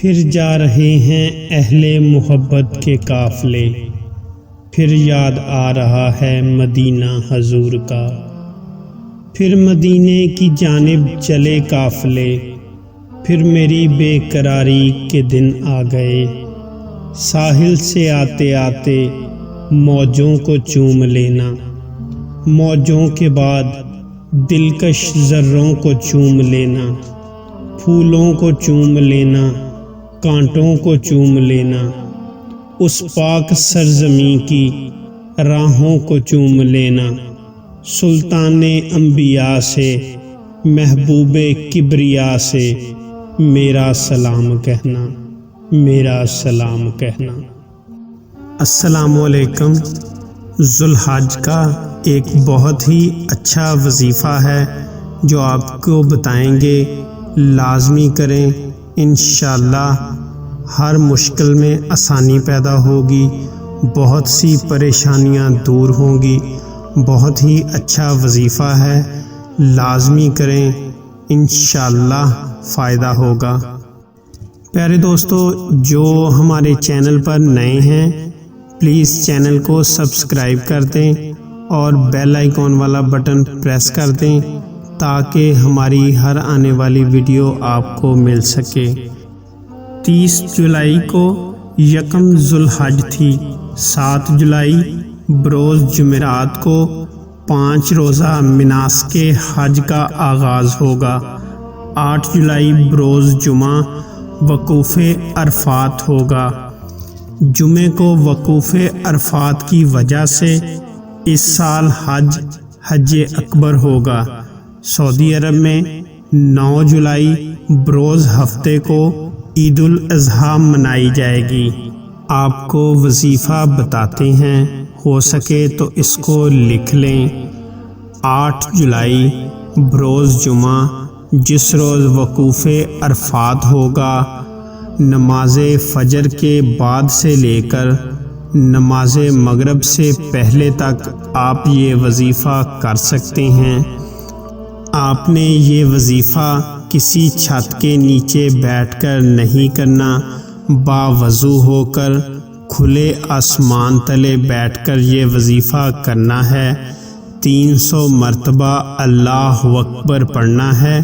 پھر جا رہے ہیں اہل محبت کے قافلے، پھر یاد آ رہا ہے مدینہ حضور کا، پھر مدینے کی جانب چلے قافلے، پھر میری بے قراری کے دن آ گئے۔ ساحل سے آتے آتے موجوں کو چوم لینا، موجوں کے بعد دلکش ذروں کو چوم لینا، پھولوں کو چوم لینا، کانٹوں کو چوم لینا، اس پاک سرزمین کی راہوں کو چوم لینا، سلطان انبیاء سے محبوب کبریا سے میرا سلام کہنا، میرا سلام کہنا۔ السلام علیکم۔ ذوالحج کا ایک بہت ہی اچھا وظیفہ ہے جو آپ کو بتائیں گے، لازمی کریں، انشاءاللہ ہر مشکل میں آسانی پیدا ہوگی، بہت سی پریشانیاں دور ہوں گی۔ بہت ہی اچھا وظیفہ ہے، لازمی کریں، انشاءاللہ فائدہ ہوگا۔ پیارے دوستو، جو ہمارے چینل پر نئے ہیں پلیز چینل کو سبسکرائب کر دیں اور بیل آئیکن والا بٹن پریس کر دیں تاکہ ہماری ہر آنے والی ویڈیو آپ کو مل سکے۔ 30 جولائی کو یکم ذوالحج تھی، 7 جولائی بروز جمعرات کو 5 روزہ مناسک حج کا آغاز ہوگا۔ 8 جولائی بروز جمعہ وقوف عرفات ہوگا۔ جمعے کو وقوف عرفات کی وجہ سے اس سال حج اکبر ہوگا۔ سعودی عرب میں 9 جولائی بروز ہفتے کو عید الاضحیٰ منائی جائے گی۔ آپ کو وظیفہ بتاتے ہیں، ہو سکے تو اس کو لکھ لیں۔ 8 جولائی بروز جمعہ جس روز وقوف عرفات ہوگا، نماز فجر کے بعد سے لے کر نماز مغرب سے پہلے تک آپ یہ وظیفہ کر سکتے ہیں۔ آپ نے یہ وظیفہ کسی چھت کے نیچے بیٹھ کر نہیں کرنا، باوضو ہو کر کھلے آسمان تلے بیٹھ کر یہ وظیفہ کرنا ہے۔ 300 مرتبہ اللہ اکبر پڑھنا ہے،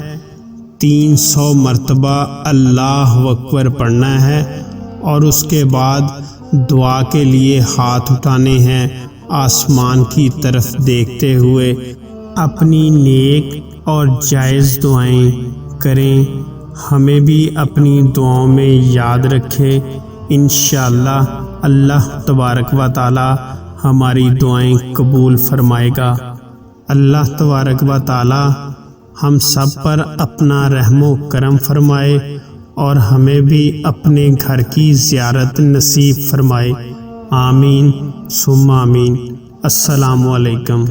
300 مرتبہ اللہ اکبر پڑھنا ہے، اور اس کے بعد دعا کے لیے ہاتھ اٹھانے ہیں آسمان کی طرف دیکھتے ہوئے۔ اپنی نیک اور جائز دعائیں کریں، ہمیں بھی اپنی دعاؤں میں یاد رکھیں، انشاءاللہ اللہ تبارک و تعالی ہماری دعائیں قبول فرمائے گا۔ اللہ تبارک و تعالی ہم سب پر اپنا رحم و کرم فرمائے اور ہمیں بھی اپنے گھر کی زیارت نصیب فرمائے، آمین ثم آمین۔ السلام علیکم۔